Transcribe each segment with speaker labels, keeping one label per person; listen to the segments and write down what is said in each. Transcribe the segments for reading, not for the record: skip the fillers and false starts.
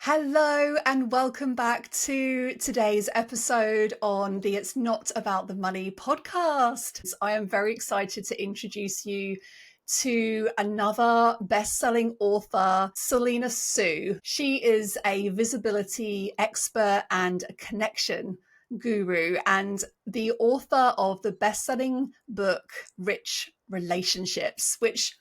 Speaker 1: Hello, and welcome back to today's episode on the It's Not About the Money podcast. I am very excited to introduce you to another best-selling author, Selena Soo. She is a visibility expert and a connection guru and the author of the best-selling book, Rich Relationships, which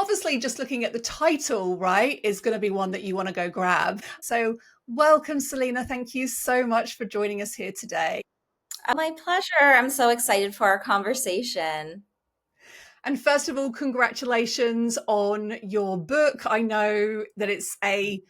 Speaker 1: obviously just looking at the title, right, is going to be one that you want to go grab. So welcome, Selena. Thank you so much for joining us here today.
Speaker 2: My pleasure. I'm so excited for our conversation.
Speaker 1: And first of all, congratulations on your book. I know that it's a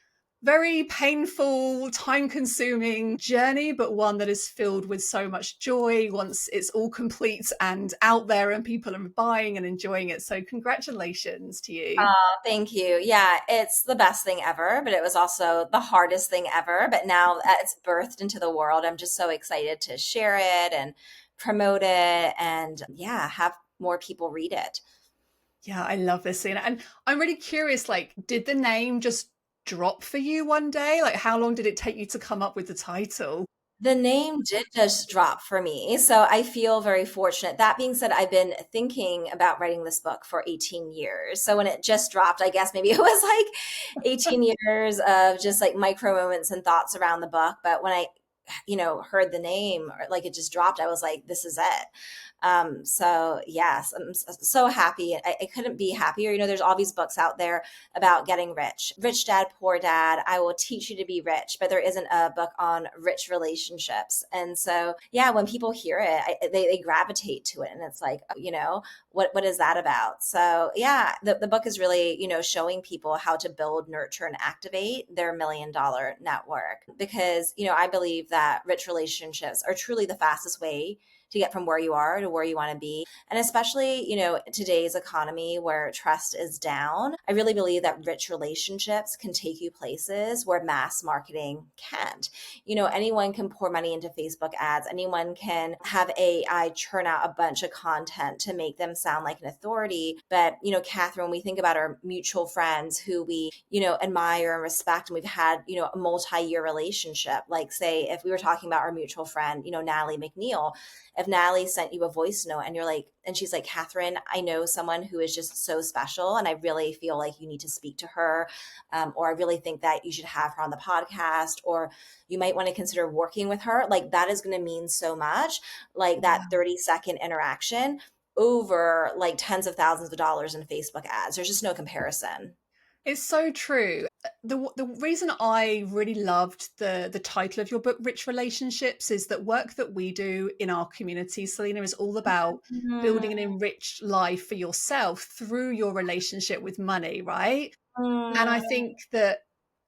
Speaker 1: very painful, time consuming journey, but one that is filled with so much joy once it's all complete and out there and people are buying and enjoying it. So, congratulations to you.
Speaker 2: Thank you. Yeah, it's the best thing ever, but it was also the hardest thing ever. But now that it's birthed into the world, I'm just so excited to share it and promote it and yeah, have more people read it.
Speaker 1: Yeah, I love this scene. And I'm really curious, like, did the name just drop for you one day? Like, how long did it take you to come up with the title?
Speaker 2: The name did just drop for me. So I feel very fortunate. That being said, I've been thinking about writing this book for 18 years. So when it just dropped, I guess maybe it was like 18 years of just like micro moments and thoughts around the book. But when I heard the name or like it just dropped, I was like, this is it. So yes, I'm so happy. I couldn't be happier. There's all these books out there about getting rich. Rich Dad, Poor Dad, I will teach you to be rich, but there isn't a book on rich relationships. And so, yeah, when people hear it, they gravitate to it. And it's like, what is that about? So, yeah, the book is really, showing people how to build, nurture, and activate their $1 million network. Because, I believe that rich relationships are truly the fastest way to get from where you are to where you want to be. And especially, today's economy where trust is down, I really believe that rich relationships can take you places where mass marketing can't. Anyone can pour money into Facebook ads, anyone can have AI churn out a bunch of content to make them sound like an authority. But, Catherine, when we think about our mutual friends who we, admire and respect, and we've had, a multi-year relationship, like say, if we were talking about our mutual friend, Natalie McNeil, if Natalie sent you a voice note and you're like, and she's like, Catherine, I know someone who is just so special and I really feel like you need to speak to her, or I really think that you should have her on the podcast, or you might want to consider working with her. Like that is going to mean so much, like that 30-second interaction over like tens of thousands of dollars in Facebook ads. There's just no comparison.
Speaker 1: It's so true. The reason I really loved the title of your book, Rich Relationships, is that work that we do in our community, Selena, is all about building an enriched life for yourself through your relationship with money, right? And I
Speaker 2: Mm.
Speaker 1: think that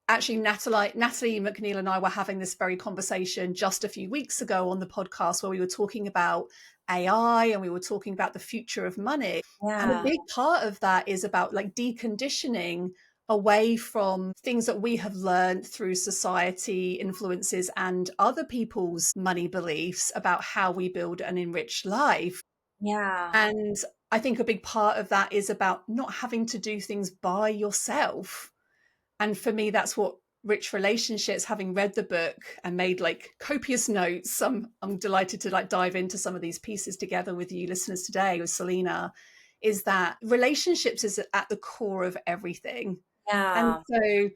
Speaker 1: actually Natalie McNeil and I were having this very conversation just a few weeks ago on the podcast where we were talking about AI and we were talking about the future of money. And a
Speaker 2: Yeah.
Speaker 1: big part of that is about like deconditioning away from things that we have learned through society influences and other people's money beliefs about how we build an enriched life.
Speaker 2: Yeah.
Speaker 1: And I think a big part of that is about not having to do things by yourself. And for me, that's what Rich Relationships, having read the book and made like copious notes, I'm delighted to like dive into some of these pieces together with you listeners today with Selena, is that relationships is at the core of everything. And
Speaker 2: Yeah.
Speaker 1: so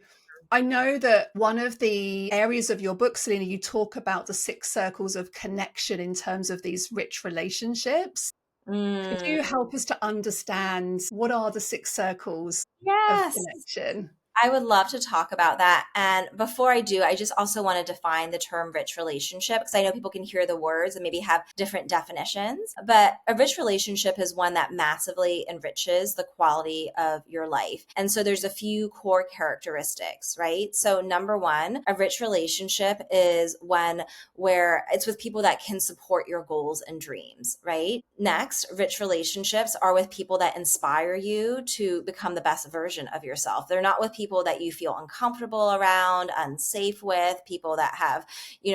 Speaker 1: I know that one of the areas of your book, Selena, you talk about the 6 circles of connection in terms of these rich relationships. Could
Speaker 2: Mm.
Speaker 1: you help us to understand what are the 6 circles of
Speaker 2: Yes.
Speaker 1: connection?
Speaker 2: I would love to talk about that. And before I do, I just also want to define the term rich relationship because I know people can hear the words and maybe have different definitions. But a rich relationship is one that massively enriches the quality of your life. And so there's a few core characteristics, right? So number one, a rich relationship is one where it's with people that can support your goals and dreams, right? Next, rich relationships are with people that inspire you to become the best version of yourself. They're not with people people that you feel uncomfortable around, unsafe with, people that have,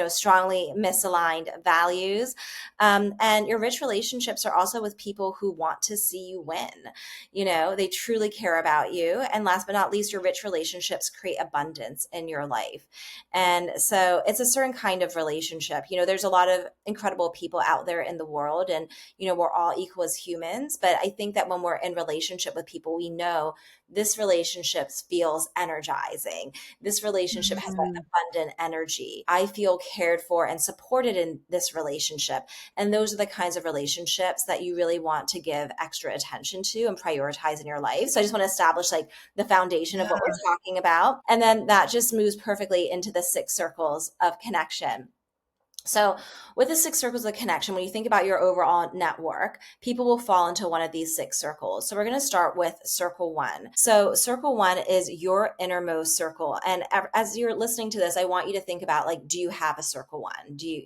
Speaker 2: strongly misaligned values. And your rich relationships are also with people who want to see you win. They truly care about you. And last but not least, your rich relationships create abundance in your life. And so it's a certain kind of relationship. There's a lot of incredible people out there in the world, and, we're all equal as humans. But I think that when we're in relationship with people, we know this relationship feels energizing. This relationship has that
Speaker 1: Mm.
Speaker 2: abundant energy. I feel cared for and supported in this relationship. And those are the kinds of relationships that you really want to give extra attention to and prioritize in your life. So I just want to establish like the foundation of what
Speaker 1: Yeah.
Speaker 2: we're talking about. And then that just moves perfectly into the 6 circles of connection. So, with the 6 circles of connection, when you think about your overall network, people will fall into one of these 6 circles. So, we're going to start with circle one. So, circle one is your innermost circle. And as you're listening to this, I want you to think about like, do you have a circle one? Do you,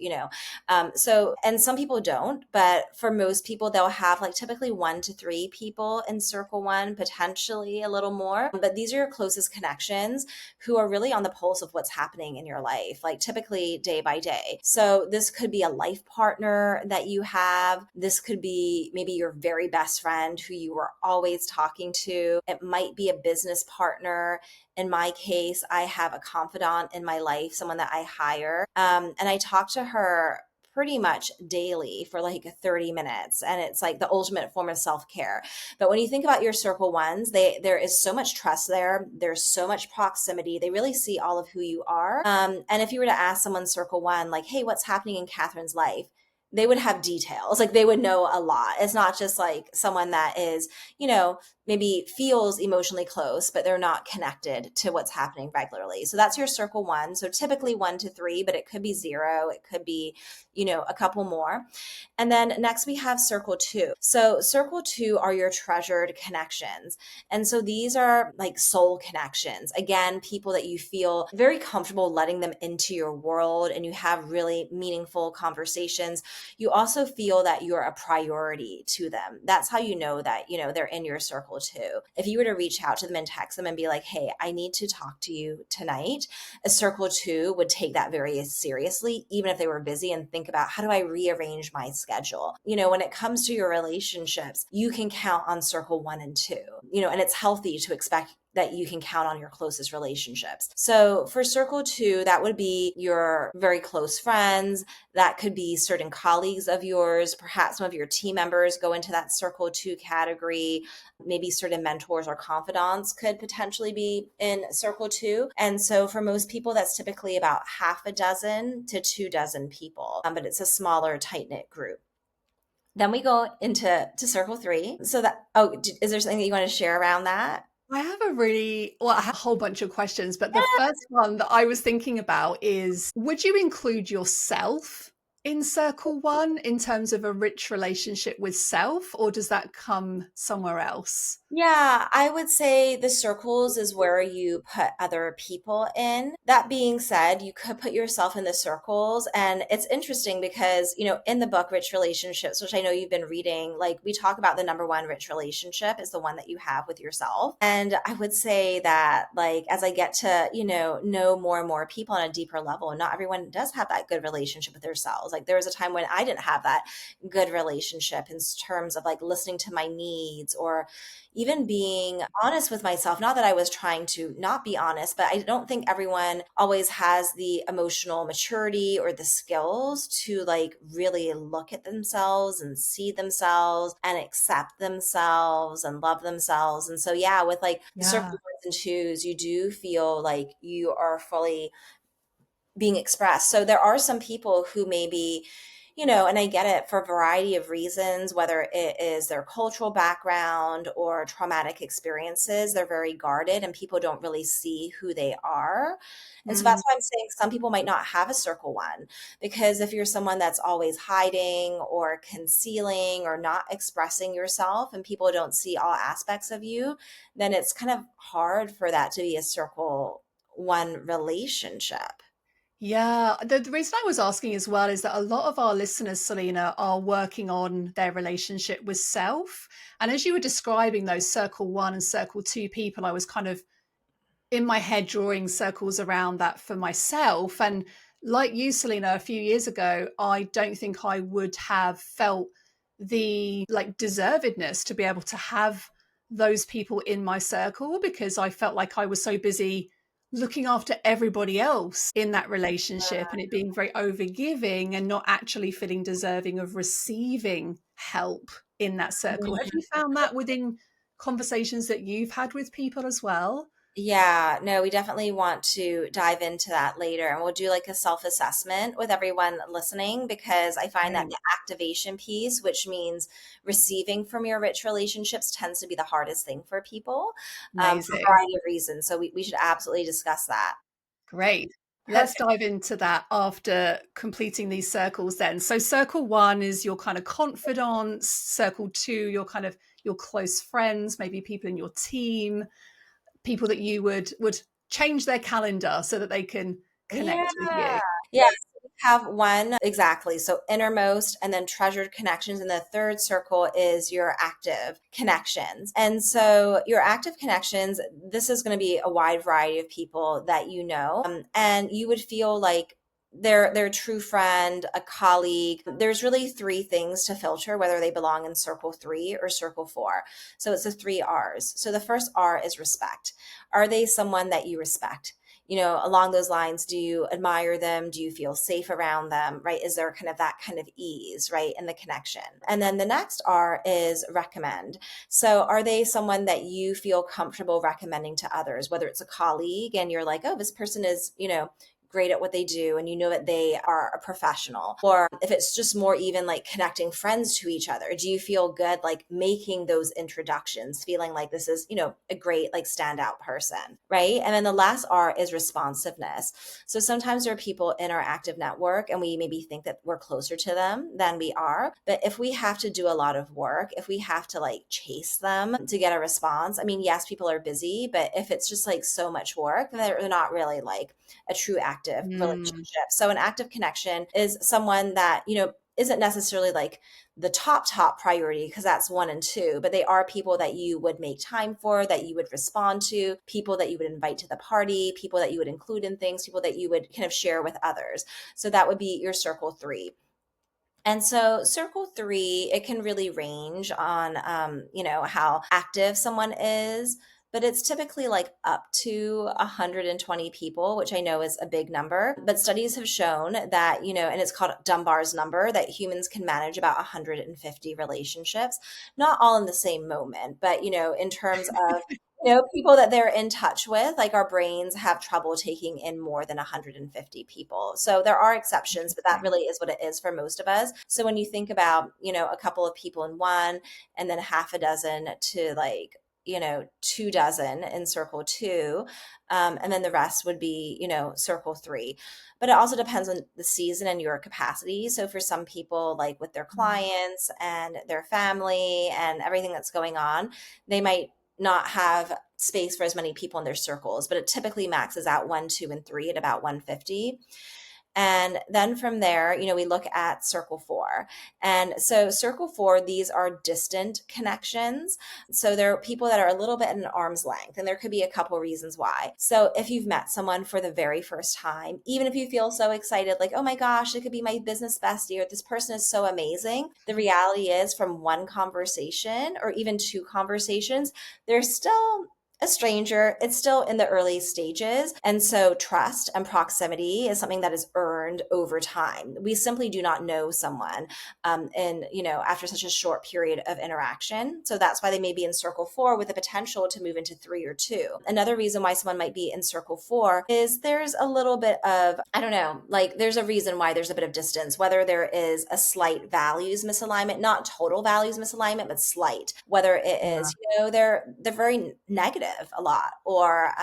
Speaker 2: and some people don't, but for most people, they'll have like typically 1 to 3 people in circle one, potentially a little more. But these are your closest connections who are really on the pulse of what's happening in your life, like typically day by day. So this could be a life partner that you have. This could be maybe your very best friend who you are always talking to. It might be a business partner. In my case, I have a confidant in my life, someone that I hire. And I talk to her pretty much daily for like 30 minutes. And it's like the ultimate form of self-care. But when you think about your circle ones, there is so much trust there. There's so much proximity. They really see all of who you are. And if you were to ask someone circle one, like, hey, what's happening in Catherine's life? They would have details. Like they would know a lot. It's not just like someone that is, maybe feels emotionally close, but they're not connected to what's happening regularly. So that's your circle one. So typically 1 to 3, but it could be 0. It could be, a couple more. And then next we have circle two. So circle two are your treasured connections. And so these are like soul connections. Again, people that you feel very comfortable letting them into your world and you have really meaningful conversations. You also feel that you're a priority to them. That's how you know that, they're in your circle too. If you were to reach out to them and text them and be like, hey, I need to talk to you tonight, a circle two would take that very seriously, even if they were busy, and think about how do I rearrange my schedule? When it comes to your relationships, you can count on circle one and two, and it's healthy to expect that you can count on your closest relationships. So for circle two, that would be your very close friends. That could be certain colleagues of yours. Perhaps some of your team members go into that circle two category. Maybe certain mentors or confidants could potentially be in circle two. And so for most people, that's typically about half a dozen to 2 dozen people, but it's a smaller, tight knit group. Then we go to circle three. So is there something that you want to share around that?
Speaker 1: I have I have a whole bunch of questions, but the first one that I was thinking about is, would you include yourself in circle one in terms of a rich relationship with self, or does that come somewhere else?
Speaker 2: Yeah, I would say the circles is where you put other people in. That being said, you could put yourself in the circles. And it's interesting because, in the book, Rich Relationships, which I know you've been reading, like we talk about the number one rich relationship is the one that you have with yourself. And I would say that, like, as I get to, know more and more people on a deeper level, and not everyone does have that good relationship with themselves. Like, there was a time when I didn't have that good relationship in terms of like listening to my needs or even being honest with myself. Not that I was trying to not be honest, but I don't think everyone always has the emotional maturity or the skills to like really look at themselves and see themselves and accept themselves and love themselves. And so, yeah, with like the circle
Speaker 1: Yeah.
Speaker 2: ones and twos, you do feel like you are fully being expressed. So there are some people who maybe, and I get it for a variety of reasons, whether it is their cultural background or traumatic experiences, they're very guarded and people don't really see who they are. And so that's
Speaker 1: Mm.
Speaker 2: why I'm saying some people might not have a circle one, because if you're someone that's always hiding or concealing or not expressing yourself and people don't see all aspects of you, then it's kind of hard for that to be a circle one relationship.
Speaker 1: Yeah, the reason I was asking as well is that a lot of our listeners, Selena, are working on their relationship with self. And as you were describing those circle one and circle two people, I was kind of in my head drawing circles around that for myself. And like you, Selena, a few years ago, I don't think I would have felt the like deservedness to be able to have those people in my circle, because I felt like I was so busy looking after everybody else in that relationship and it being very overgiving and not actually feeling deserving of receiving help in that circle. Have you found that within conversations that you've had with people as well?
Speaker 2: Yeah, no, we definitely want to dive into that later. And we'll do like a self-assessment with everyone listening, because I find that
Speaker 1: Great.
Speaker 2: the activation piece, which means receiving from your rich relationships, tends to be the hardest thing for people, for a
Speaker 1: Amazing.
Speaker 2: variety of reasons. So we should absolutely discuss that.
Speaker 1: Great. Let's dive into that after completing these circles then. So circle one is your kind of confidants, circle two, your kind of your close friends, maybe people in your team, people that you would change their calendar so that they can
Speaker 2: Yeah.
Speaker 1: connect with you.
Speaker 2: Yeah. So we have one exactly. So innermost and then treasured connections. And the third circle is your active connections. And so your active connections, this is going to be a wide variety of people that you know. And you would feel like they're a true friend, a colleague. There's really three things to filter whether they belong in circle 3 or circle 4. So it's the 3 R's. So the first R is respect. Are they someone that you respect? Along those lines, do you admire them? Do you feel safe around them? Right? Is there kind of that kind of ease, right, in the connection? And then the next R is recommend. So are they someone that you feel comfortable recommending to others, whether it's a colleague and you're like, oh, this person is, great at what they do and you know that they are a professional, or if it's just more even like connecting friends to each other, do you feel good like making those introductions, feeling like this is a great like standout person, right? And then the last R is responsiveness. So sometimes there are people in our active network and we maybe think that we're closer to them than we are, but if we have to do a lot of work, if we have to like chase them to get a response, I mean, yes, people are busy, but if it's just like so much work, they're not really like a true active
Speaker 1: Mm,
Speaker 2: relationship. So an active connection is someone that, isn't necessarily like the top priority, because that's 1 and 2, but they are people that you would make time for, that you would respond to, people that you would invite to the party, people that you would include in things, people that you would kind of share with others. So that would be your circle 3. And so circle 3, it can really range on, how active someone is, but it's typically like up to 120 people, which I know is a big number. But studies have shown that, and it's called Dunbar's number, that humans can manage about 150 relationships, not all in the same moment, but, in terms of people that they're in touch with, like our brains have trouble taking in more than 150 people. So there are exceptions, but that
Speaker 1: interesting.
Speaker 2: really is what it is for most of us. So when you think about, a couple of people in one and then half a dozen to like, 2 dozen in circle 2, and then the rest would be, circle 3. But it also depends on the season and your capacity. So for some people, like with their clients and their family and everything that's going on, they might not have space for as many people in their circles, but it typically maxes out 1, 2, and 3 at about 150. And then from there, we look at circle 4. And so circle 4, these are distant connections. So there are people that are a little bit at an arm's length, and there could be a couple reasons why. So if you've met someone for the very first time, even if you feel so excited, like, oh my gosh, it could be my business bestie, or this person is so amazing, the reality is from one conversation or even 2 conversations, there's still a stranger. It's still in the early stages. And so trust and proximity is something that is earned over time. We simply do not know someone after such a short period of interaction. So that's why they may be in circle 4 with the potential to move into 3 or 2. Another reason why someone might be in circle 4 is there's a little bit of, I don't know, like there's a reason why there's a bit of distance, whether there is a slight values misalignment, not total values misalignment, but slight, whether it
Speaker 1: Yeah.
Speaker 2: is, they're very negative a lot, or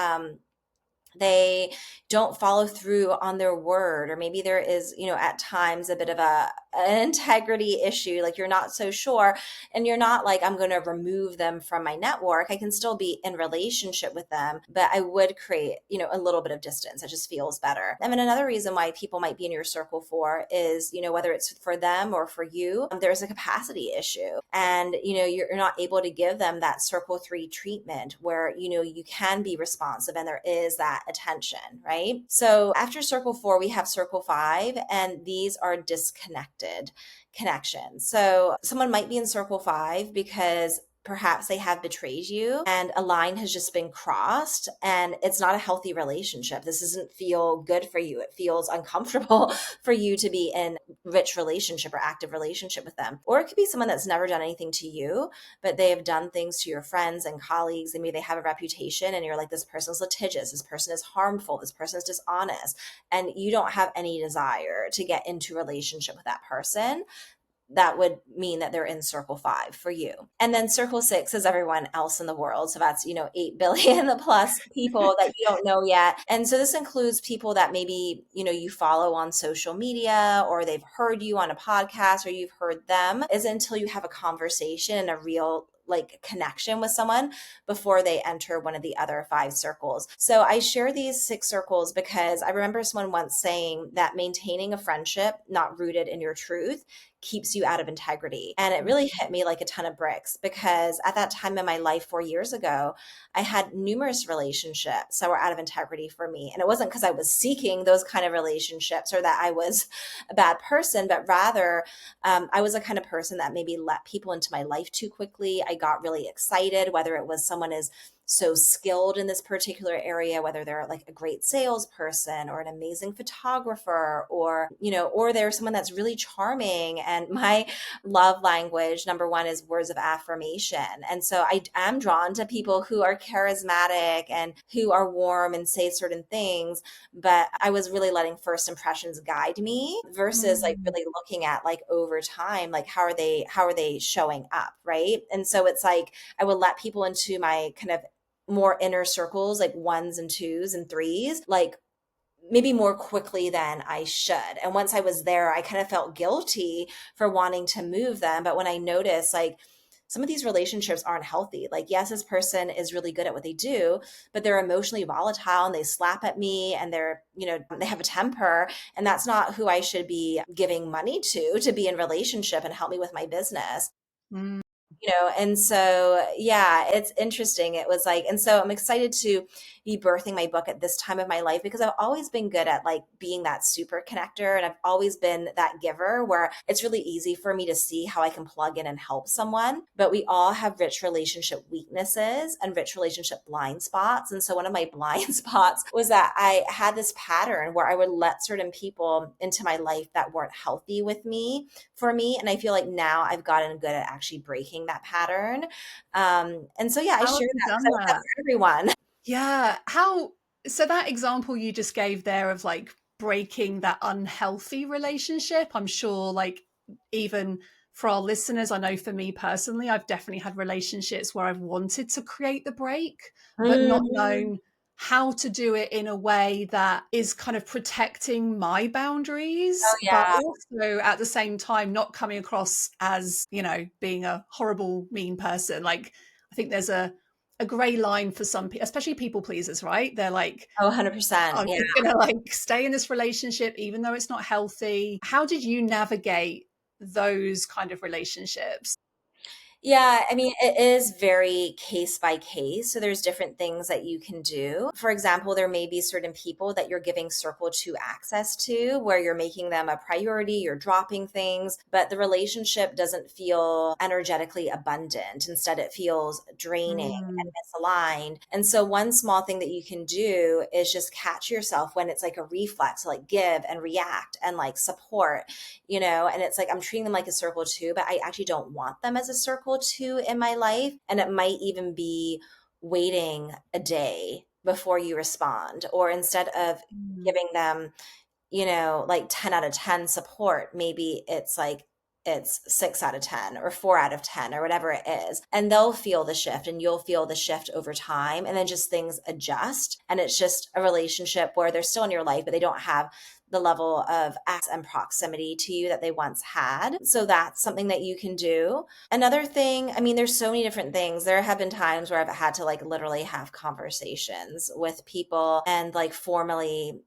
Speaker 2: they don't follow through on their word, or maybe there is at times a bit of a an integrity issue, like you're not so sure, and you're not like, I'm going to remove them from my network. I can still be in relationship with them, but I would create, a little bit of distance. It just feels better. And then another reason why people might be in your circle for is, whether it's for them or for you, there's a capacity issue. And, you're not able to give them that circle 3 treatment where, you can be responsive and there is that attention, right? So after circle 4, we have circle 5, and these are disconnected connections. So someone might be in circle 5 because perhaps they have betrayed you and a line has just been crossed and it's not a healthy relationship. This doesn't feel good for you. It feels uncomfortable for you to be in rich relationship or active relationship with them. Or it could be someone that's never done anything to you, but they have done things to your friends and colleagues, and maybe they have a reputation and you're like, this person's litigious, this person is harmful, this person is dishonest, and you don't have any desire to get into relationship with that person. That would mean that they're in circle 5 for you. And then circle 6 is everyone else in the world. So that's, 8 billion plus people that you don't know yet. And so this includes people that maybe, you follow on social media, or they've heard you on a podcast, or you've heard them, is until you have a conversation and a real connection with someone before they enter one of the other 5 circles. So I share these 6 circles because I remember someone once saying that maintaining a friendship not rooted in your truth keeps you out of integrity. And it really hit me like a ton of bricks, because at that time in my life 4 years ago, I had numerous relationships that were out of integrity for me. And it wasn't because I was seeking those kind of relationships or that I was a bad person, but rather I was the kind of person that maybe let people into my life too quickly. I got really excited, whether it was someone is so skilled in this particular area, whether they're like a great salesperson or an amazing photographer, or they're someone that's really charming. And my love language, number one, is words of affirmation. And so I am drawn to people who are charismatic and who are warm and say certain things, but I was really letting first impressions guide me versus like really looking at like over time, like how are they showing up, right? And so it's like I would let people into my kind of more inner circles, like 1s and 2s and 3s, like maybe more quickly than I should. And once I was there, I kind of felt guilty for wanting to move them. But when I noticed like some of these relationships aren't healthy, like, yes, this person is really good at what they do, but they're emotionally volatile and they slap at me and they have a temper. And that's not who I should be giving money to be in relationship and help me with my business.
Speaker 1: Mm.
Speaker 2: And so, yeah, it's interesting. It was like, and so I'm excited to be birthing my book at this time of my life, because I've always been good at like being that super connector. And I've always been that giver where it's really easy for me to see how I can plug in and help someone. But we all have rich relationship weaknesses and rich relationship blind spots. And so one of my blind spots was that I had this pattern where I would let certain people into my life that weren't healthy for me. And I feel like now I've gotten good at actually breaking that pattern. And so, yeah, I
Speaker 1: How have
Speaker 2: share
Speaker 1: you
Speaker 2: that because
Speaker 1: done
Speaker 2: I want that
Speaker 1: that?
Speaker 2: for everyone.
Speaker 1: Yeah. So that example you just gave there of like breaking that unhealthy relationship, I'm sure like even for our listeners, I know for me personally, I've definitely had relationships where I've wanted to create the break, but not
Speaker 2: Mm.
Speaker 1: known how to do it in a way that is kind of protecting my
Speaker 2: Oh,
Speaker 1: boundaries, but
Speaker 2: yeah.
Speaker 1: also at the same time not coming across as, being a horrible, mean person. Like, I think there's a gray line for some people, especially people pleasers, right? They're like,
Speaker 2: Oh, 100%.
Speaker 1: I'm
Speaker 2: Yeah.
Speaker 1: just gonna like stay in this relationship even though it's not healthy. How did you navigate those kind of relationships?
Speaker 2: Yeah, I mean, it is very case by case. So there's different things that you can do. For example, there may be certain people that you're giving circle 2 access to where you're making them a priority, you're dropping things, but the relationship doesn't feel energetically abundant. Instead, it feels draining
Speaker 1: Mm.
Speaker 2: and misaligned. And so one small thing that you can do is just catch yourself when it's like a reflex, like give and react and like support, and it's like I'm treating them like a circle 2, but I actually don't want them as a circle 2 in my life. And it might even be waiting a day before you respond, or instead of
Speaker 1: Mm.
Speaker 2: giving them, like 10 out of 10 support, maybe it's 6 out of 10 or 4 out of 10 or whatever it is. And they'll feel the shift and you'll feel the shift over time. And then just things adjust. And it's just a relationship where they're still in your life, but they don't have the level of access and proximity to you that they once had. So that's something that you can do. Another thing, I mean, there's so many different things. There have been times where I've had to like literally have conversations with people and like formally,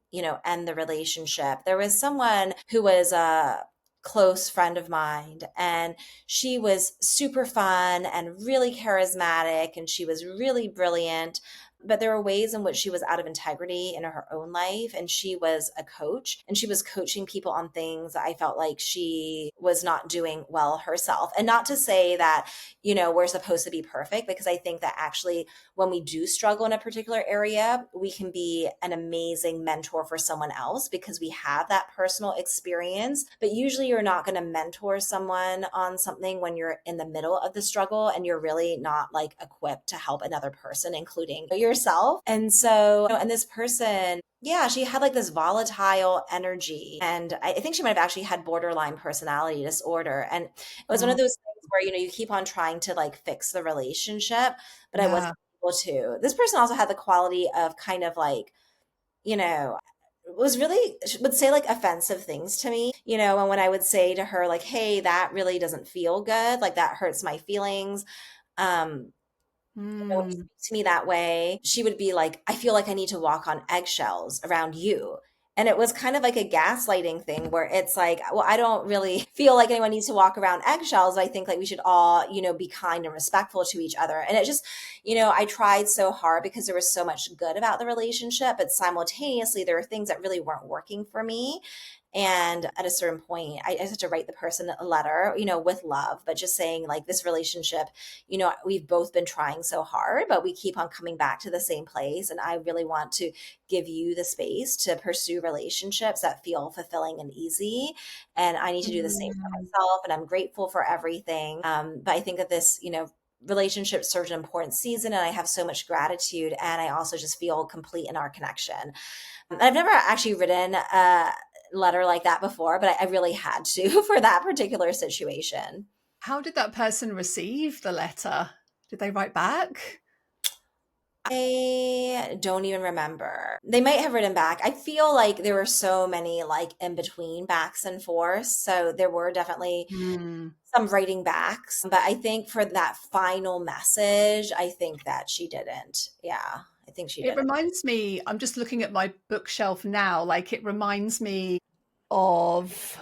Speaker 2: end the relationship. There was someone who was a close friend of mine, and she was super fun and really charismatic, and she was really brilliant, but there were ways in which she was out of integrity in her own life. And she was a coach, and she was coaching people on things that I felt like she was not doing well herself. And not to say that, we're supposed to be perfect, because I think that actually when we do struggle in a particular area, we can be an amazing mentor for someone else because we have that personal experience. But usually you're not going to mentor someone on something when you're in the middle of the struggle and you're really not like equipped to help another person, including yourself. And so, and this person, yeah, she had like this volatile energy. And I think she might have actually had borderline personality disorder. And it was one of
Speaker 1: Oh,
Speaker 2: those things where, you keep on trying to like fix the relationship, but I wasn't
Speaker 1: yeah.
Speaker 2: able to. This person also had the quality of kind of like, you know, was really would say like offensive things to me, and when I would say to her like, hey, that really doesn't feel good, like that hurts my feelings. um when you
Speaker 1: Mm.
Speaker 2: speak to me that way, she would be like, I feel like I need to walk on eggshells around you. And it was kind of like a gaslighting thing where it's like, well, I don't really feel like anyone needs to walk around eggshells. I think like we should all, be kind and respectful to each other. And it just, I tried so hard because there was so much good about the relationship, but simultaneously there were things that really weren't working for me. And at a certain point, I just had to write the person a letter, with love, but just saying like this relationship, we've both been trying so hard, but we keep on coming back to the same place. And I really want to give you the space to pursue relationships that feel fulfilling and easy. And I need to do the same for
Speaker 1: Mm.
Speaker 2: myself. And I'm grateful for everything. But I think that this, relationship served an important season, and I have so much gratitude. And I also just feel complete in our connection. And I've never actually written a letter like that before, but I really had to for that particular situation.
Speaker 1: How did that person receive the letter? Did they write back?
Speaker 2: I don't even remember. They might have written back. I feel like there were so many like in between backs and forths. So there were definitely
Speaker 1: Mm.
Speaker 2: some writing backs. But I think for that final message, I think that she didn't. Yeah, I think she
Speaker 1: It
Speaker 2: didn't.
Speaker 1: reminds me, I'm just looking at my bookshelf now, like it reminds me of,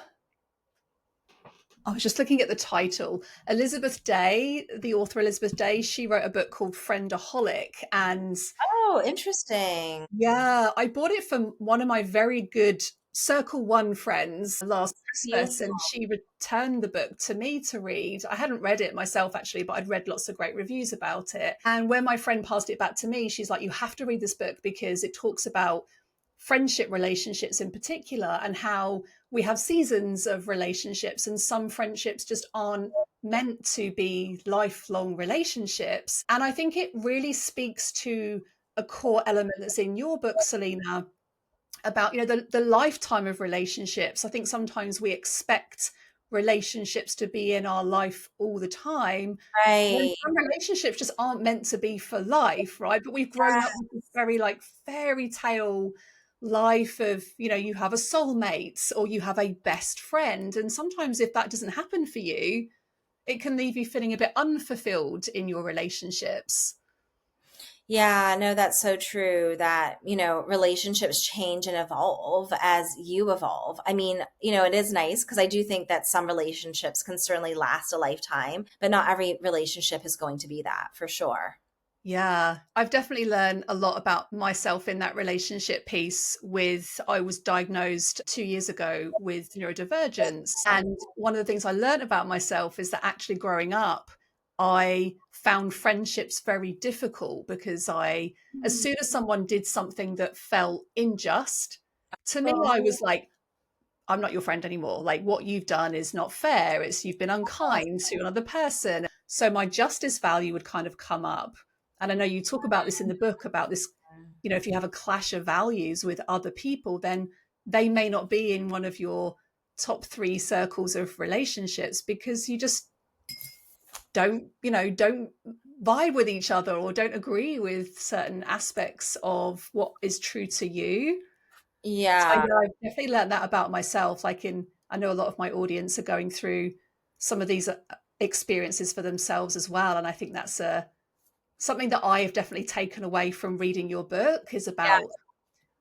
Speaker 1: I was just looking at the title. Elizabeth Day, the author Elizabeth Day, she wrote a book called Friendaholic. And
Speaker 2: Oh, interesting.
Speaker 1: yeah, I bought it from one of my very good Circle One friends last Christmas,
Speaker 2: Beautiful.
Speaker 1: and she returned the book to me to read. I hadn't read it myself actually, but I'd read lots of great reviews about it. And when my friend passed it back to me, she's like, "You have to read this book because it talks about friendship relationships in particular and how we have seasons of relationships, and some friendships just aren't meant to be lifelong relationships." And I think it really speaks to a core element that's in your book, Selena, about the lifetime of relationships. I think sometimes we expect relationships to be in our life all the time, when
Speaker 2: Right.
Speaker 1: some relationships just aren't meant to be for life, right? But we've grown up with this very like fairy tale life of, you have a soulmate or you have a best friend, and sometimes if that doesn't happen for you, it can leave you feeling a bit unfulfilled in your relationships.
Speaker 2: Yeah, no, that's so true that, relationships change and evolve as you evolve. I mean, it is nice because I do think that some relationships can certainly last a lifetime, but not every relationship is going to be that for sure.
Speaker 1: Yeah, I've definitely learned a lot about myself in that relationship piece with I was diagnosed 2 years ago with neurodivergence. And one of the things I learned about myself is that actually growing up, I found friendships very difficult because as soon as someone did something that felt unjust, to me,
Speaker 2: Oh,
Speaker 1: I was like, I'm not your friend anymore. Like what you've done is not fair. You've been unkind to another person. So my justice value would kind of come up. And I know you talk about this in the book about this, if you have a clash of values with other people, then they may not be in one of your top three circles of relationships because you just don't vibe with each other or don't agree with certain aspects of what is true to you. So I
Speaker 2: Yeah,
Speaker 1: know I've definitely learned that about myself. I know a lot of my audience are going through some of these experiences for themselves as well. And I think that's something that I have definitely taken away from reading your book is
Speaker 2: yeah.
Speaker 1: about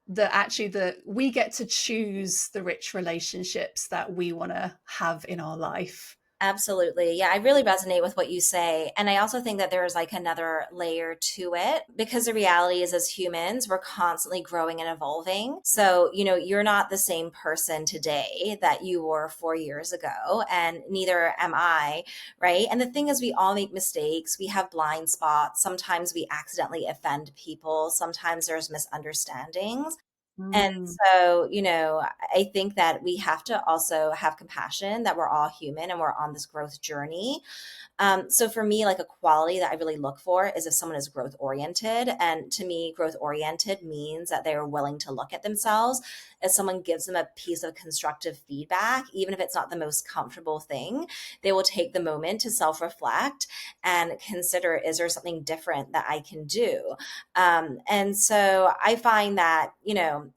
Speaker 1: that we get to choose the rich relationships that we want to have in our life.
Speaker 2: Absolutely. Yeah, I really resonate with what you say. And I also think that there's like another layer to it because the reality is, as humans, we're constantly growing and evolving. So, you're not the same person today that you were 4 years ago, and neither am I, right? And the thing is, we all make mistakes. We have blind spots. Sometimes we accidentally offend people, sometimes there's misunderstandings. And
Speaker 1: Mm,
Speaker 2: so, I think that we have to also have compassion that we're all human and we're on this growth journey. So for me, like a quality that I really look for is if someone is growth oriented. And to me, growth oriented means that they are willing to look at themselves. If someone gives them a piece of constructive feedback, even if it's not the most comfortable thing, they will take the moment to self reflect and consider, is there something different that I can do? And so I find that,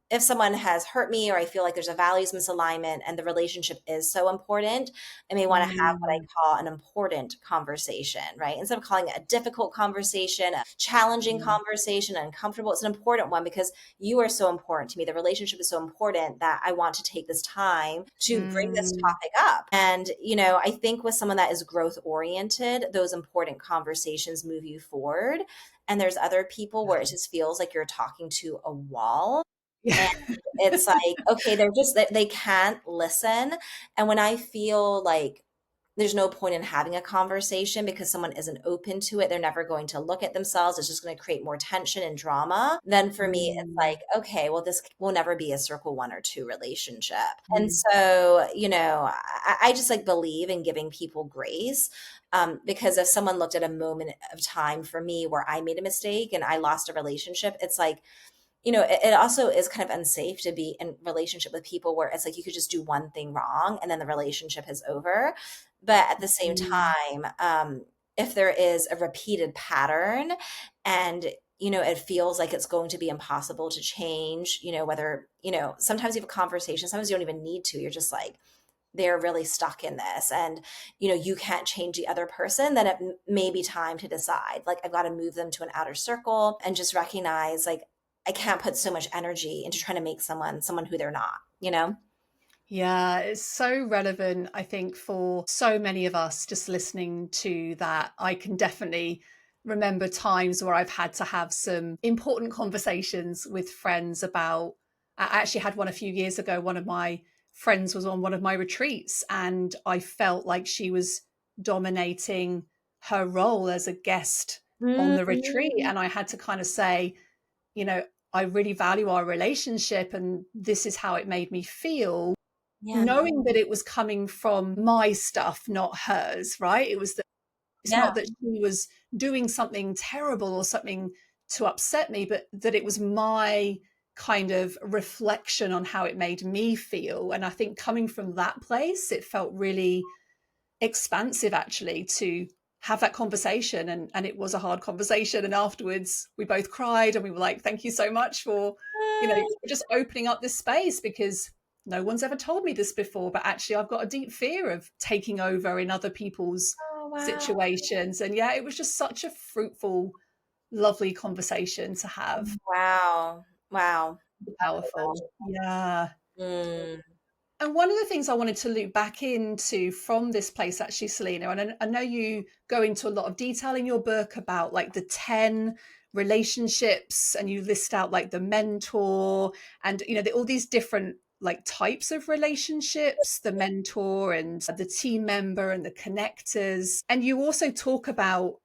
Speaker 2: if someone has hurt me or I feel like there's a values misalignment and the relationship is so important, I may want to have what I
Speaker 1: mm,
Speaker 2: call an important conversation, right? Instead of calling it a difficult conversation, a challenging
Speaker 1: mm,
Speaker 2: conversation, uncomfortable, it's an important one because you are so important to me. The relationship is so important that I want to take this time to bring this
Speaker 1: mm.
Speaker 2: topic up. And, I think with someone that is growth oriented, those important conversations move you forward. And there's other people where it just feels like you're talking to a wall.
Speaker 1: Yeah.
Speaker 2: And it's like, okay, they can't listen. And when I feel like there's no point in having a conversation because someone isn't open to it, they're never going to look at themselves, it's just going to create more tension and drama, then for me, it's
Speaker 1: Mm,
Speaker 2: like, okay, well, this will never be a circle one or two relationship. And
Speaker 1: mm,
Speaker 2: so, I just like believe in giving people grace. Because if someone looked at a moment of time for me where I made a mistake and I lost a relationship, it's like, it also is kind of unsafe to be in relationship with people where it's like you could just do one thing wrong and then the relationship is over. But at the same
Speaker 1: mm.
Speaker 2: time, if there is a repeated pattern and it feels like it's going to be impossible to change, whether, sometimes you have a conversation, sometimes you don't even need to. You're just like, they're really stuck in this and you can't change the other person, then it may be time to decide, like, I've got to move them to an outer circle and just recognize, like, I can't put so much energy into trying to make someone who they're not.
Speaker 1: Yeah, it's so relevant, I think, for so many of us just listening to that. I can definitely remember times where I've had to have some important conversations with friends about. I actually had one a few years ago. One of my friends was on one of my retreats, and I felt like she was dominating her role as a guest on the retreat.
Speaker 2: Mhm.
Speaker 1: And I had to kind of say, you know, I really value our relationship, and this is how it made me feel,
Speaker 2: Yeah,
Speaker 1: knowing that it was coming from my stuff, not hers, right? It's
Speaker 2: yeah,
Speaker 1: not that she was doing something terrible or something to upset me, but that it was my kind of reflection on how it made me feel. And I think coming from that place, it felt really expansive actually to have that conversation, and it was a hard conversation, and afterwards we both cried and we were like, thank you so much for for just opening up this space, because no one's ever told me this before, but actually I've got a deep fear of taking over in other people's
Speaker 2: oh wow,
Speaker 1: situations. And yeah, it was just such a fruitful, lovely conversation to have.
Speaker 2: wow, wow.
Speaker 1: Powerful. Yeah.
Speaker 2: Mm.
Speaker 1: And one of the things I wanted to loop back into from this place, actually, Selena, and I know you go into a lot of detail in your book about like the 10 relationships, and you list out like the mentor and, all these different like types of relationships, the mentor and the team member and the connectors. And you also talk about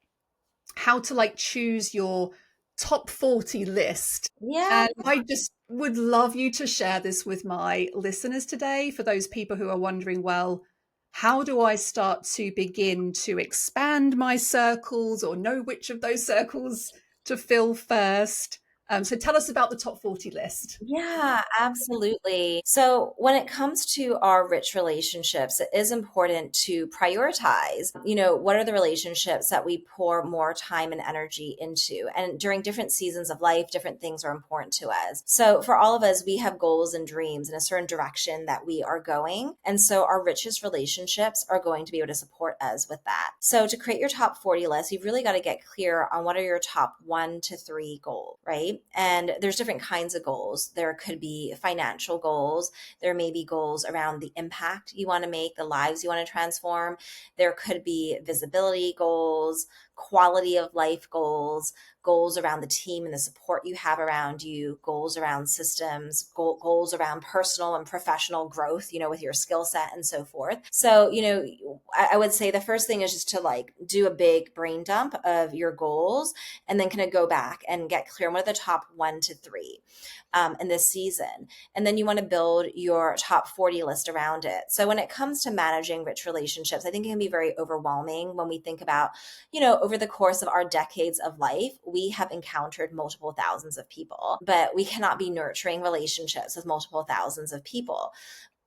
Speaker 1: how to like choose your top 40 list.
Speaker 2: Yeah.
Speaker 1: And I just would love you to share this with my listeners today, for those people who are wondering, well, how do I start to begin to expand my circles or know which of those circles to fill first? So tell us about the top 40 list.
Speaker 2: Yeah, absolutely. So, when it comes to our rich relationships, it is important to prioritize, what are the relationships that we pour more time and energy into? And during different seasons of life, different things are important to us. So, for all of us, we have goals and dreams in a certain direction that we are going. And so, our richest relationships are going to be able to support us with that. So, to create your top 40 list, you've really got to get clear on what are your top 1 to 3 goals, right? And there's different kinds of goals. There could be financial goals. There may be goals around the impact you want to make, the lives you want to transform. There could be visibility goals, quality of life goals, goals around the team and the support you have around you, goals around systems, goals around personal and professional growth, with your skill set and so forth. So, I would say the first thing is just to like do a big brain dump of your goals and then kind of go back and get clear on what are the top 1 to 3 in this season. And then you want to build your top 40 list around it. So when it comes to managing rich relationships, I think it can be very overwhelming when we think about, over the course of our decades of life, we have encountered multiple thousands of people, but we cannot be nurturing relationships with multiple thousands of people.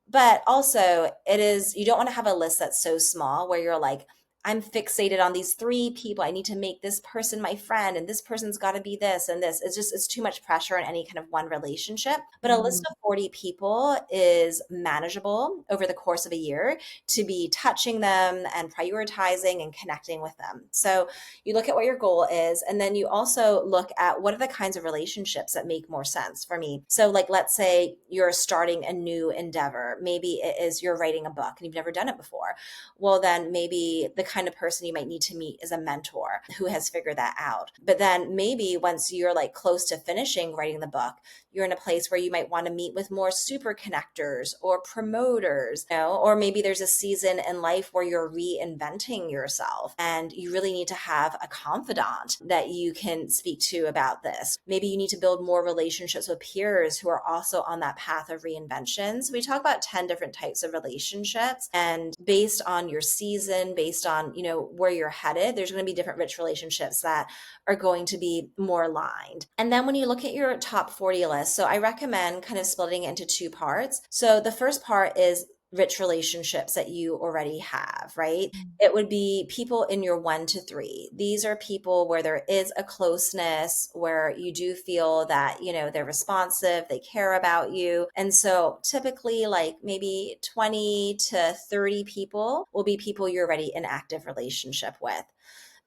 Speaker 2: But also, you don't want to have a list that's so small where you're like, I'm fixated on these 3 people. I need to make this person my friend, and this person's got to be this and this. It's too much pressure in any kind of one relationship. But a list
Speaker 1: Mm.
Speaker 2: of 40 people is manageable over the course of a year to be touching them and prioritizing and connecting with them. So you look at what your goal is, and then you also look at what are the kinds of relationships that make more sense for me. So, like, let's say you're starting a new endeavor. Maybe it is you're writing a book and you've never done it before. Well, then maybe the kind of person you might need to meet is a mentor who has figured that out. But then maybe once you're like close to finishing writing the book, you're in a place where you might want to meet with more super connectors or promoters, or maybe there's a season in life where you're reinventing yourself and you really need to have a confidant that you can speak to about this. Maybe you need to build more relationships with peers who are also on that path of reinvention. So we talk about 10 different types of relationships, and based on your season, based on, where you're headed, there's going to be different rich relationships that are going to be more aligned. And then when you look at your top 40 list, so I recommend kind of splitting it into 2 parts. So the first part is rich relationships that you already have, right? It would be people in your 1 to 3. These are people where there is a closeness, where you do feel that, they're responsive, they care about you. And so typically, like maybe 20 to 30 people will be people you're already in active relationship with.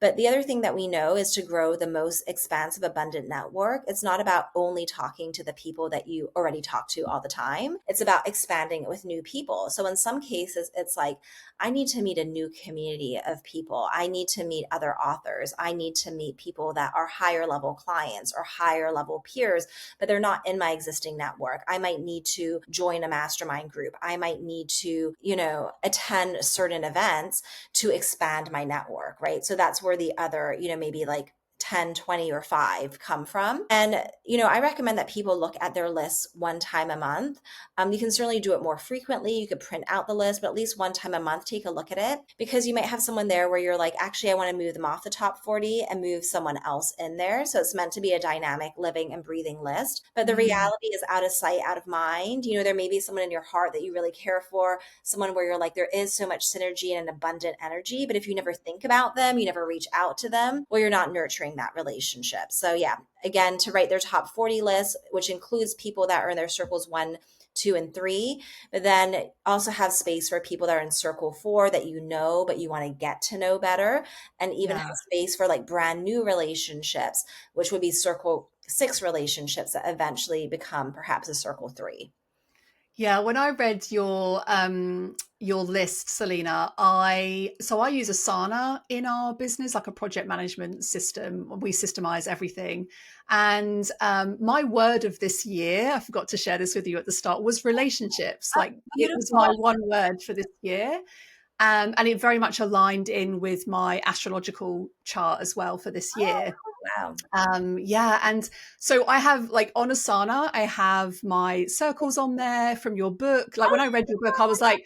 Speaker 2: But the other thing that we know is to grow the most expansive, abundant network. It's not about only talking to the people that you already talk to all the time. It's about expanding it with new people. So in some cases, it's like, I need to meet a new community of people. I need to meet other authors. I need to meet people that are higher level clients or higher level peers, but they're not in my existing network. I might need to join a mastermind group. I might need to, attend certain events to expand my network, right? So that's where the other, maybe like 10, 20, or 5 come from. And, I recommend that people look at their lists one time a month. You can certainly do it more frequently. You could print out the list, but at least one time a month, take a look at it, because you might have someone there where you're like, actually, I want to move them off the top 40 and move someone else in there. So it's meant to be a dynamic, living and breathing list. But the
Speaker 1: Mm.
Speaker 2: reality is out of sight, out of mind. There may be someone in your heart that you really care for, someone where you're like, there is so much synergy and an abundant energy. But if you never think about them, you never reach out to them, well, you're not nurturing that relationship. So yeah, again, to write their top 40 list, which includes people that are in their circles 1, 2, and 3, but then also have space for people that are in circle 4 that but you want to get to know better, and even have
Speaker 1: Yeah.
Speaker 2: space for like brand new relationships, which would be circle 6 relationships that eventually become perhaps a circle 3.
Speaker 1: Yeah, when I read your list, Selena, I use Asana in our business, like a project management system. We systemize everything. And my word of this year, I forgot to share this with you at the start, was relationships.
Speaker 2: Oh,
Speaker 1: Like it was my
Speaker 2: beautiful.
Speaker 1: one word for this year. And it very much aligned in with my astrological chart as well for this
Speaker 2: Oh,
Speaker 1: year.
Speaker 2: wow.
Speaker 1: Yeah, and so I have, like, on Asana, I have my circles on there from your book. Like when I read your book, I was like,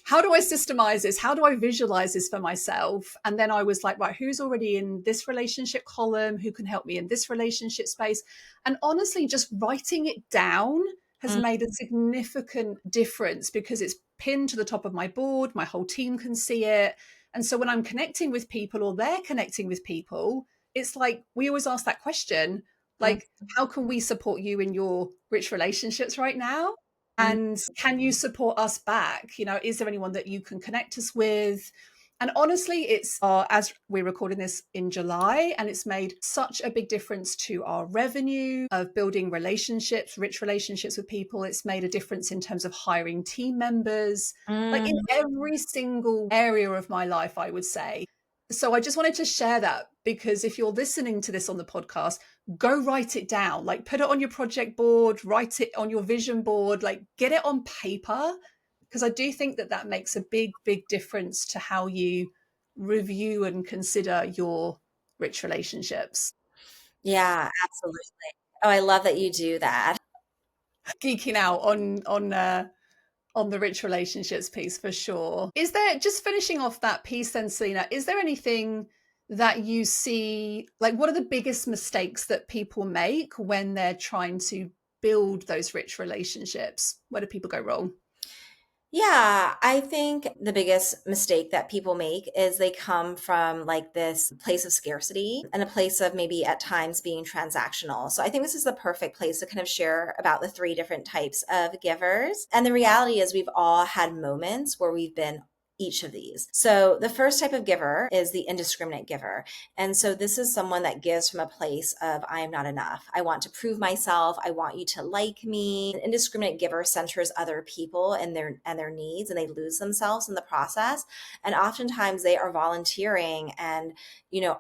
Speaker 1: how do I systemize this? How do I visualize this for myself? And then I was like, right, who's already in this relationship column? Who can help me in this relationship space? And honestly, just writing it down has
Speaker 2: Mm,
Speaker 1: made a significant difference because it's pinned to the top of my board. My whole team can see it. And so when I'm connecting with people or they're connecting with people, it's like we always ask that question,
Speaker 2: mm,
Speaker 1: like, how can we support you in your rich relationships right now?
Speaker 2: mm.
Speaker 1: And can you support us back? Is there anyone that you can connect us with? And honestly, it's as we're recording this in July, and it's made such a big difference to our revenue of building relationships, rich relationships with people. It's made a difference in terms of hiring team members, like in
Speaker 2: Mm.
Speaker 1: every single area of my life, I would say. So I just wanted to share that because if you're listening to this on the podcast, go write it down, like put it on your project board, write it on your vision board, like get it on paper, because I do think that that makes a big, big difference to how you review and consider your rich relationships.
Speaker 2: Yeah, absolutely. Oh, I love that you do that.
Speaker 1: Geeking out on the rich relationships piece for sure. Is there, just finishing off that piece then, Selena, is there anything that you see, like what are the biggest mistakes that people make when they're trying to build those rich relationships? Where do people go wrong?
Speaker 2: Yeah, I think the biggest mistake that people make is they come from like this place of scarcity and a place of maybe at times being transactional. So I think this is the perfect place to kind of share about the three different types of givers. And the reality is, we've all had moments where we've been each of these. So the first type of giver is the indiscriminate giver. And so this is someone that gives from a place of, I am not enough. I want to prove myself. I want you to like me. An indiscriminate giver centers other people and their needs, and they lose themselves in the process. And oftentimes they are volunteering and,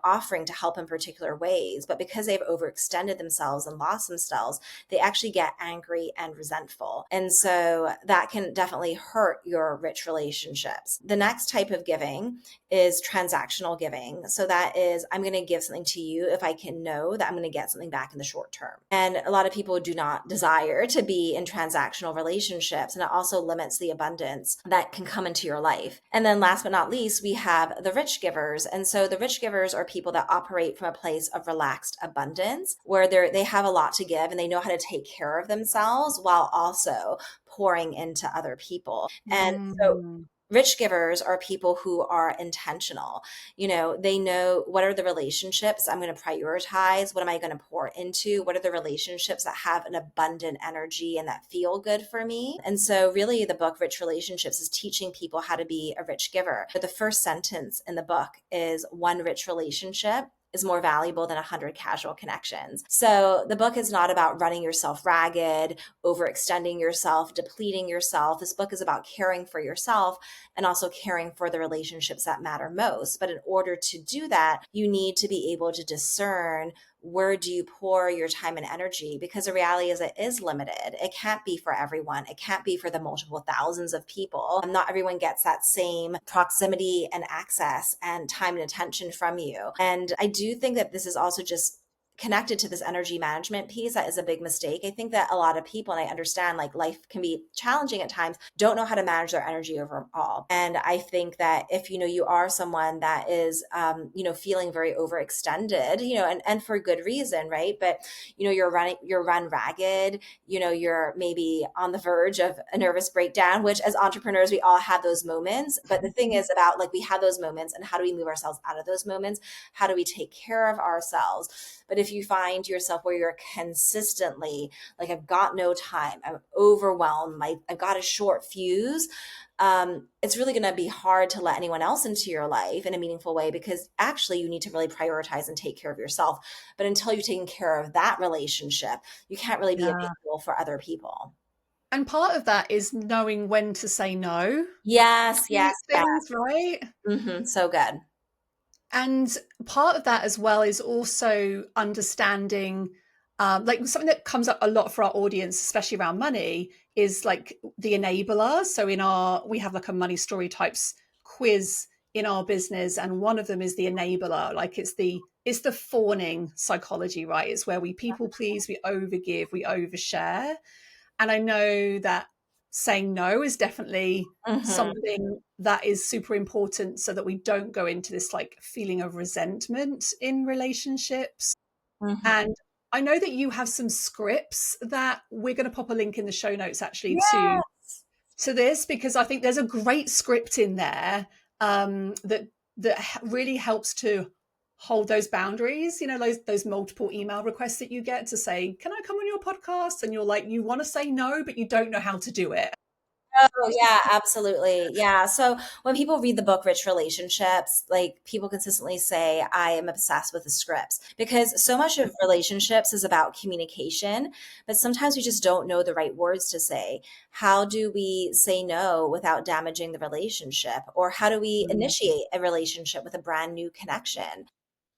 Speaker 2: offering to help in particular ways. But because they've overextended themselves and lost themselves, they actually get angry and resentful. And so that can definitely hurt your rich relationships. The next type of giving is transactional giving. So that is, I'm going to give something to you if I can know that I'm going to get something back in the short term. And a lot of people do not desire to be in transactional relationships. And it also limits the abundance that can come into your life. And then last but not least, we have the rich givers. And so the rich givers are people that operate from a place of relaxed abundance, where they have a lot to give and they know how to take care of themselves while also pouring into other people. And so
Speaker 1: Mm.
Speaker 2: rich givers are people who are intentional. They know, what are the relationships I'm going to prioritize? What am I going to pour into? What are the relationships that have an abundant energy and that feel good for me? And so really the book Rich Relationships is teaching people how to be a rich giver. But the first sentence in the book is, one rich relationship is more valuable than 100 casual connections. So the book is not about running yourself ragged, overextending yourself, depleting yourself. This book is about caring for yourself and also caring for the relationships that matter most. But in order to do that, you need to be able to discern, where do you pour your time and energy? Because the reality is, it is limited. It can't be for everyone. It can't be for the multiple thousands of people. Not everyone gets that same proximity and access and time and attention from you. And I do think that this is also just connected to this energy management piece. That is a big mistake. I think that a lot of people, and I understand like life can be challenging at times, don't know how to manage their energy overall. And I think that if you are someone that is feeling very overextended, and for good reason, right? But you're run ragged, you're maybe on the verge of a nervous breakdown, which as entrepreneurs we all have those moments. But the thing is about, like, we have those moments, and how do we move ourselves out of those moments? How do we take care of ourselves? But if you find yourself where you're consistently like, I've got no time, I'm overwhelmed, I've got a short fuse, it's really going to be hard to let anyone else into your life in a meaningful way, because actually you need to really prioritize and take care of yourself. But until you've taken care of that relationship, you can't really be
Speaker 1: Yeah.
Speaker 2: available for other people.
Speaker 1: And part of that is knowing when to say no
Speaker 2: Yes,
Speaker 1: to
Speaker 2: yes, yes.
Speaker 1: things, right?
Speaker 2: So good.
Speaker 1: And part of that as well is also understanding, like something that comes up a lot for our audience, especially around money, is like the enabler. So we have like a money story types quiz in our business, and one of them is the enabler. Like it's the fawning psychology, right? It's where we people please, we overgive, we overshare. And I know that saying no is definitely
Speaker 2: Mhm.
Speaker 1: something that is super important so that we don't go into this like feeling of resentment in relationships.
Speaker 2: Mhm.
Speaker 1: And I know that you have some scripts that we're going to pop a link in the show notes actually
Speaker 2: Yes.
Speaker 1: to this, because I think there's a great script in there that really helps to hold those boundaries. You know, those multiple email requests that you get to say, "Can I come on your podcast?" And you're like, you want to say no, but you don't know how to do it.
Speaker 2: Oh, yeah, absolutely. Yeah. So when people read the book Rich Relationships, like people consistently say, I am obsessed with the scripts because so much of relationships is about communication, but sometimes we just don't know the right words to say. How do we say no without damaging the relationship? Or how do we
Speaker 1: Mm,
Speaker 2: initiate a relationship with a brand new connection?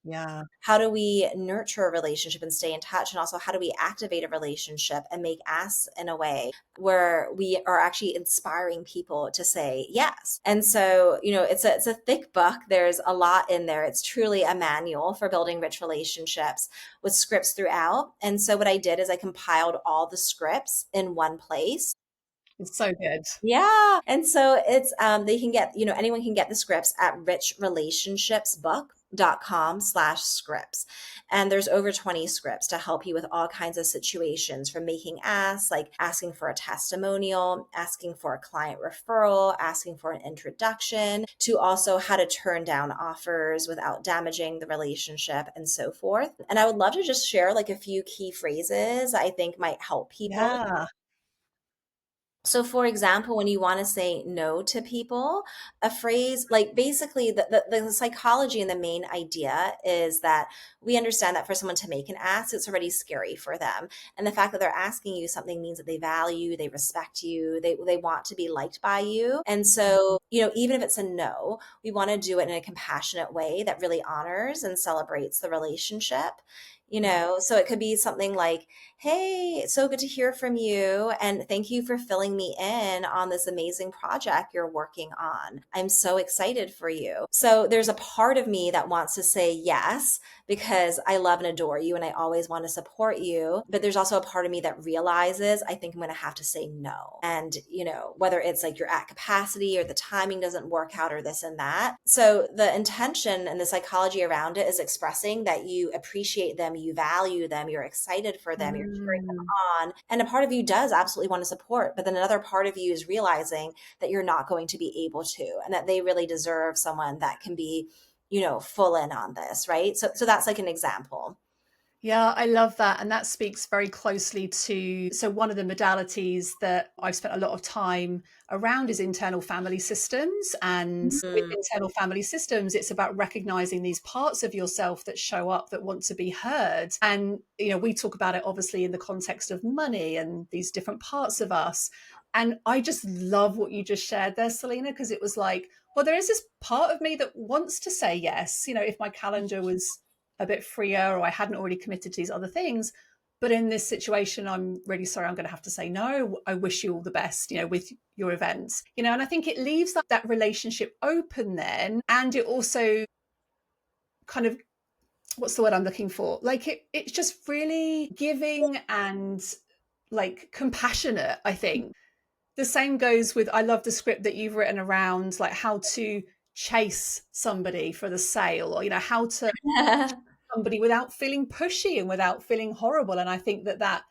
Speaker 1: yeah,
Speaker 2: How do we nurture a relationship and stay in touch? And also, how do we activate a relationship and make asks in a way where we are actually inspiring people to say yes? And so, it's a thick book. There's a lot in there. It's truly a manual for building rich relationships with scripts throughout. And so, what I did is I compiled all the scripts in one place.
Speaker 1: it's so good.
Speaker 2: Yeah. And so it's they can get, anyone can get the scripts at richrelationshipsbook.com/scripts. And there's over 20 scripts to help you with all kinds of situations from making asks, like asking for a testimonial, asking for a client referral, asking for an introduction, to also how to turn down offers without damaging the relationship and so forth. And I would love to just share like a few key phrases I think might help people.
Speaker 1: Yeah.
Speaker 2: So, for example, when you want to say no to people, a phrase like basically the psychology and the main idea is that we understand that for someone to make an ask, it's already scary for them. And the fact that they're asking you something means that they value, they respect you, they want to be liked by you. And so, even if it's a no, we want to do it in a compassionate way that really honors and celebrates the relationship. So it could be something like, hey, it's so good to hear from you. And thank you for filling me in on this amazing project you're working on. I'm so excited for you. So there's a part of me that wants to say yes because I love and adore you and I always want to support you. But there's also a part of me that realizes I think I'm going to have to say no. And, whether it's like you're at capacity or the timing doesn't work out or this and that. So the intention and the psychology around it is expressing that you appreciate them, you value them, you're excited for them, you're cheering them
Speaker 1: Mm.
Speaker 2: on. And a part of you does absolutely want to support, but then another part of you is realizing that you're not going to be able to, and that they really deserve someone that can be, full in on this, right? So that's like an example.
Speaker 1: Yeah, I love that. And that speaks very closely to, so one of the modalities that I've spent a lot of time around is internal family systems. And with
Speaker 2: Mm,
Speaker 1: internal family systems, it's about recognizing these parts of yourself that show up that want to be heard. And, we talk about it obviously in the context of money and these different parts of us. And I just love what you just shared there, Selena, because it was like, well, there is this part of me that wants to say yes. If my calendar was a bit freer or I hadn't already committed to these other things. But in this situation, I'm really sorry, I'm going to have to say no. I wish you all the best, with your events, and I think it leaves that relationship open then. And it also kind of, what's the word I'm looking for? Like it's just really giving and like compassionate, I think. The same goes with, I love the script that you've written around like how to chase somebody for the sale, or, how to
Speaker 2: yeah.
Speaker 1: somebody without feeling pushy and without feeling horrible. And I think that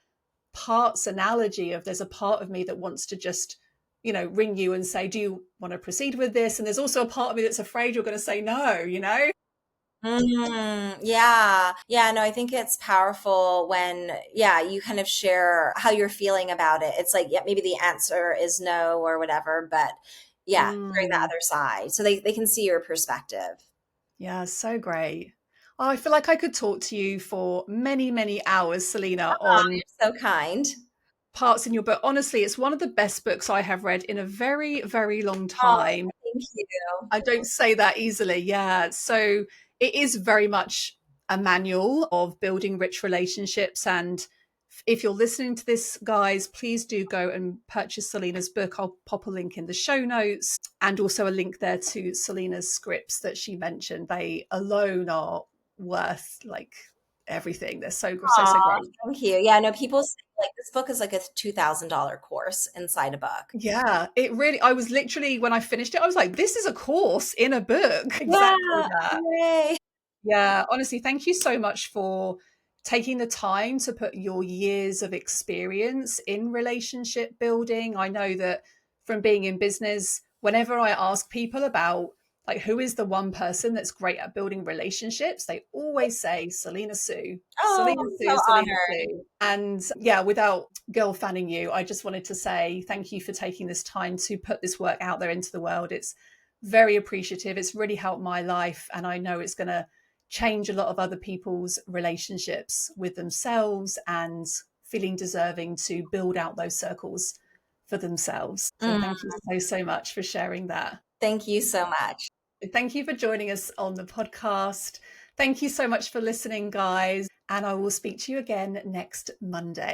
Speaker 1: parts analogy of, there's a part of me that wants to just, ring you and say, do you want to proceed with this? And there's also a part of me that's afraid you're going to say no.
Speaker 2: Yeah. Yeah. No, I think it's powerful when, yeah, you kind of share how you're feeling about it. It's like, yeah, maybe the answer is no or whatever, but yeah, hearing the
Speaker 1: Mm,
Speaker 2: other side. So they can see your perspective.
Speaker 1: yeah, so great. Oh, I feel like I could talk to you for many, many hours, Selena,
Speaker 2: Oh,
Speaker 1: on
Speaker 2: you're so kind.
Speaker 1: parts in your book. Honestly, it's one of the best books I have read in a very, very long
Speaker 2: Oh,
Speaker 1: time.
Speaker 2: thank you.
Speaker 1: I don't say that easily. Yeah. So it is very much a manual of building rich relationships. And if you're listening to this, guys, please do go and purchase Selena's book. I'll pop a link in the show notes and also a link there to Selena's scripts that she mentioned. They alone are worth like everything. They're so, so, so
Speaker 2: Aw,
Speaker 1: great.
Speaker 2: thank you. Yeah, no, people say like this book is like a $2,000 course inside a book.
Speaker 1: Yeah, it really, I was literally, when I finished it, I was like, this is a course in a book. Exactly
Speaker 2: Yeah,
Speaker 1: that.
Speaker 2: hooray.
Speaker 1: Yeah, honestly, thank you so much for taking the time to put your years of experience in relationship building. I know that from being in business, whenever I ask people about like who is the one person that's great at building relationships, they always say Selena Soo.
Speaker 2: Oh,
Speaker 1: Selena
Speaker 2: I'm so
Speaker 1: Soo, Selena
Speaker 2: honored.
Speaker 1: Soo. And yeah, without girl fanning you, I just wanted to say thank you for taking this time to put this work out there into the world. It's very appreciative. It's really helped my life. And I know it's going to change a lot of other people's relationships with themselves and feeling deserving to build out those circles for themselves. So
Speaker 2: Mm,
Speaker 1: thank you so, so much for sharing that.
Speaker 2: thank you so much.
Speaker 1: Thank you for joining us on the podcast. Thank you so much for listening, guys. And I will speak to you again next Monday.